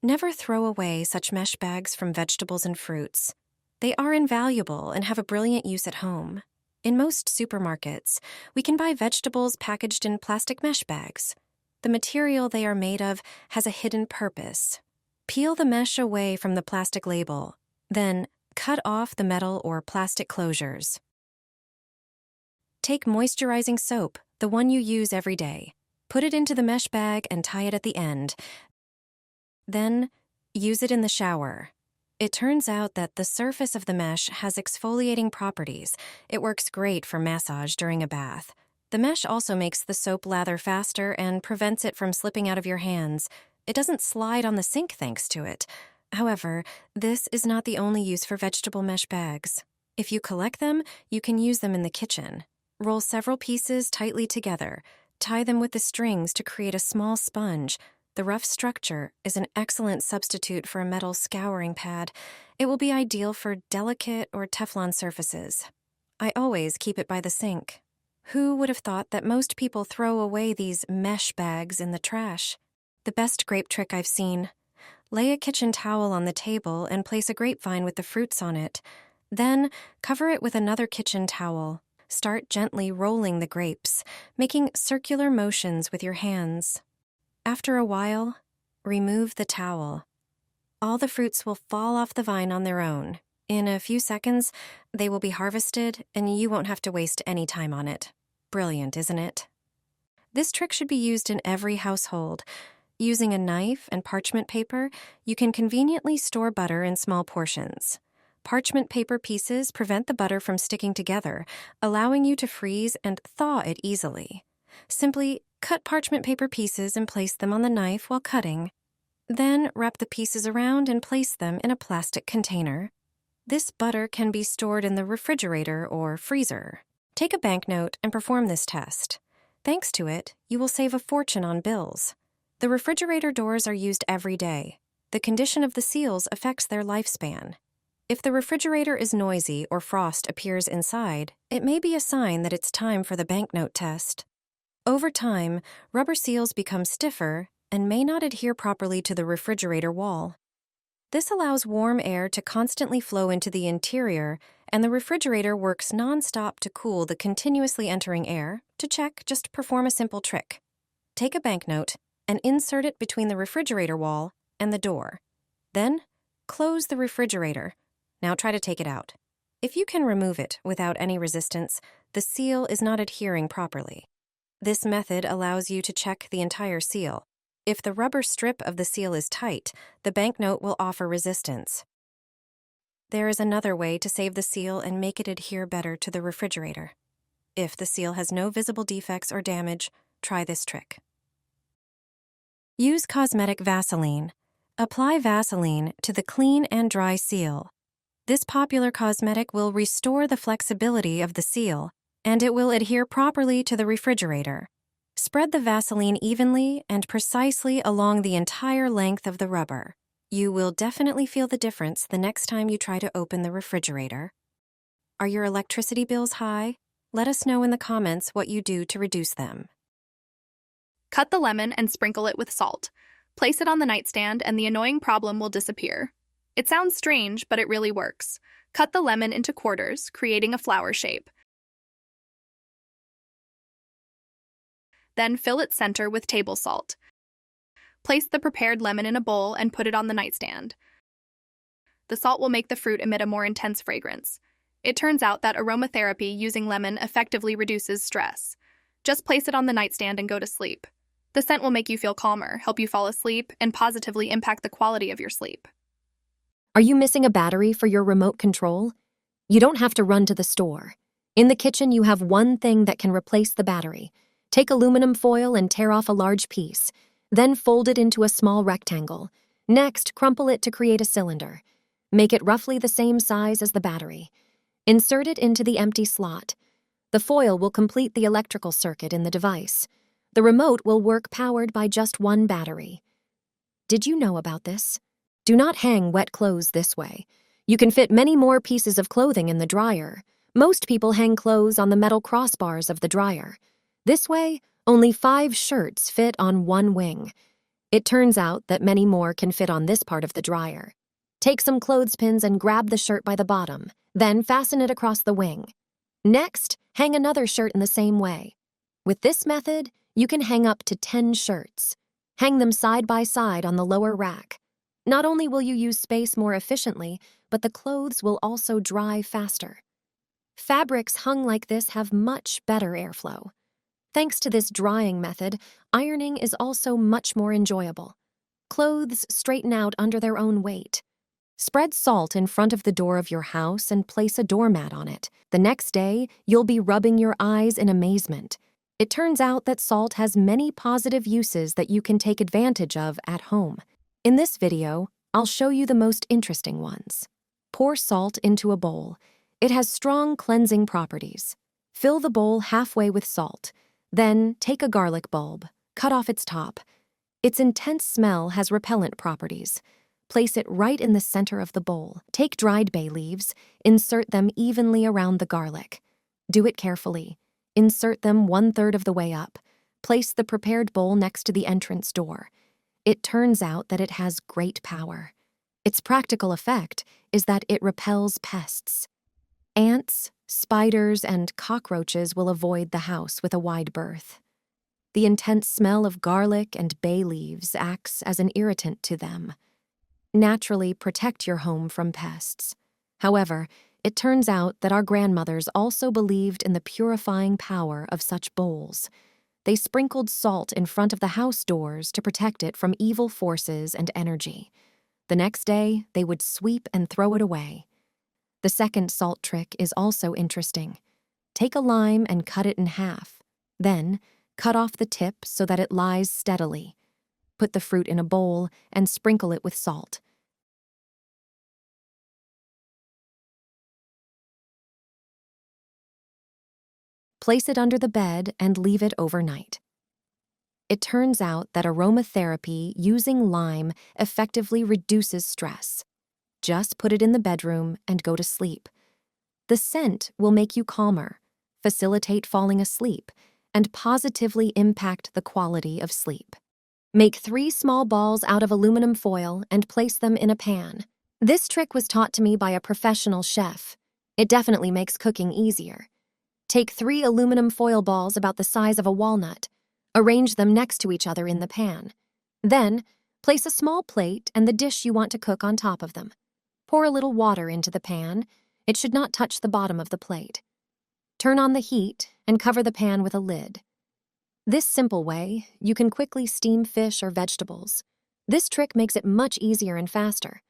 Never throw away such mesh bags from vegetables and fruits. They are invaluable and have a brilliant use at home. In most supermarkets, we can buy vegetables packaged in plastic mesh bags. The material they are made of has a hidden purpose. Peel the mesh away from the plastic label, then cut off the metal or plastic closures. Take moisturizing soap, the one you use every day. Put it into the mesh bag and tie it at the end. Then, use it in the shower. It turns out that the surface of the mesh has exfoliating properties. It works great for massage during a bath. The mesh also makes the soap lather faster and prevents it from slipping out of your hands. It doesn't slide on the sink thanks to it. However, this is not the only use for vegetable mesh bags. If you collect them, you can use them in the kitchen. Roll several pieces tightly together. Tie them with the strings to create a small sponge. The rough structure is an excellent substitute for a metal scouring pad. It will be ideal for delicate or Teflon surfaces. I always keep it by the sink. Who would have thought that most people throw away these mesh bags in the trash? The best grape trick I've seen. Lay a kitchen towel on the table and place a grapevine with the fruits on it. Then, cover it with another kitchen towel. Start gently rolling the grapes, making circular motions with your hands. After a while, remove the towel. All the fruits will fall off the vine on their own. In a few seconds, they will be harvested, and you won't have to waste any time on it. Brilliant, isn't it? This trick should be used in every household. Using a knife and parchment paper, you can conveniently store butter in small portions. Parchment paper pieces prevent the butter from sticking together, allowing you to freeze and thaw it easily. Simply cut parchment paper pieces and place them on the knife while cutting. Then wrap the pieces around and place them in a plastic container. This butter can be stored in the refrigerator or freezer. Take a banknote and perform this test. Thanks to it, you will save a fortune on bills. The refrigerator doors are used every day. The condition of the seals affects their lifespan. If the refrigerator is noisy or frost appears inside, it may be a sign that it's time for the banknote test. Over time, rubber seals become stiffer and may not adhere properly to the refrigerator wall. This allows warm air to constantly flow into the interior, and the refrigerator works non-stop to cool the continuously entering air. To check, just perform a simple trick. Take a banknote and insert it between the refrigerator wall and the door. Then, close the refrigerator. Now try to take it out. If you can remove it without any resistance, the seal is not adhering properly. This method allows you to check the entire seal. If the rubber strip of the seal is tight, the banknote will offer resistance. There is another way to save the seal and make it adhere better to the refrigerator. If the seal has no visible defects or damage, try this trick. Use cosmetic Vaseline. Apply Vaseline to the clean and dry seal. This popular cosmetic will restore the flexibility of the seal, and it will adhere properly to the refrigerator. Spread the Vaseline evenly and precisely along the entire length of the rubber. You will definitely feel the difference the next time you try to open the refrigerator. Are your electricity bills high? Let us know in the comments what you do to reduce them. Cut the lemon and sprinkle it with salt. Place it on the nightstand and the annoying problem will disappear. It sounds strange, but it really works. Cut the lemon into quarters, creating a flower shape. Then fill its center with table salt. Place the prepared lemon in a bowl and put it on the nightstand. The salt will make the fruit emit a more intense fragrance. It turns out that aromatherapy using lemon effectively reduces stress. Just place it on the nightstand and go to sleep. The scent will make you feel calmer, help you fall asleep, and positively impact the quality of your sleep. Are you missing a battery for your remote control? You don't have to run to the store. In the kitchen, you have one thing that can replace the battery. Take aluminum foil and tear off a large piece. Then fold it into a small rectangle. Next, crumple it to create a cylinder. Make it roughly the same size as the battery. Insert it into the empty slot. The foil will complete the electrical circuit in the device. The remote will work powered by just one battery. Did you know about this? Do not hang wet clothes this way. You can fit many more pieces of clothing in the dryer. Most people hang clothes on the metal crossbars of the dryer. This way, only 5 shirts fit on one wing. It turns out that many more can fit on this part of the dryer. Take some clothespins and grab the shirt by the bottom, then fasten it across the wing. Next, hang another shirt in the same way. With this method, you can hang up to 10 shirts. Hang them side by side on the lower rack. Not only will you use space more efficiently, but the clothes will also dry faster. Fabrics hung like this have much better airflow. Thanks to this drying method, ironing is also much more enjoyable. Clothes straighten out under their own weight. Spread salt in front of the door of your house and place a doormat on it. The next day, you'll be rubbing your eyes in amazement. It turns out that salt has many positive uses that you can take advantage of at home. In this video, I'll show you the most interesting ones. Pour salt into a bowl. It has strong cleansing properties. Fill the bowl halfway with salt. Then take a garlic bulb, cut off its top. Its intense smell has repellent properties. Place it right in the center of the bowl. Take dried bay leaves, insert them evenly around the garlic. Do it carefully. Insert them 1/3 of the way up. Place the prepared bowl next to the entrance door. It turns out that it has great power. Its practical effect is that it repels pests. Ants, spiders, and cockroaches will avoid the house with a wide berth. The intense smell of garlic and bay leaves acts as an irritant to them. Naturally protect your home from pests. However, it turns out that our grandmothers also believed in the purifying power of such bowls. They sprinkled salt in front of the house doors to protect it from evil forces and energy. The next day, they would sweep and throw it away. The second salt trick is also interesting. Take a lime and cut it in half. Then, cut off the tip so that it lies steadily. Put the fruit in a bowl and sprinkle it with salt. Place it under the bed and leave it overnight. It turns out that aromatherapy using lime effectively reduces stress. Just put it in the bedroom and go to sleep. The scent will make you calmer, facilitate falling asleep, and positively impact the quality of sleep. Make 3 small balls out of aluminum foil and place them in a pan. This trick was taught to me by a professional chef. It definitely makes cooking easier. Take 3 aluminum foil balls about the size of a walnut. Arrange them next to each other in the pan. Then, place a small plate and the dish you want to cook on top of them. Pour a little water into the pan. It should not touch the bottom of the plate. Turn on the heat and cover the pan with a lid. This simple way, you can quickly steam fish or vegetables. This trick makes it much easier and faster.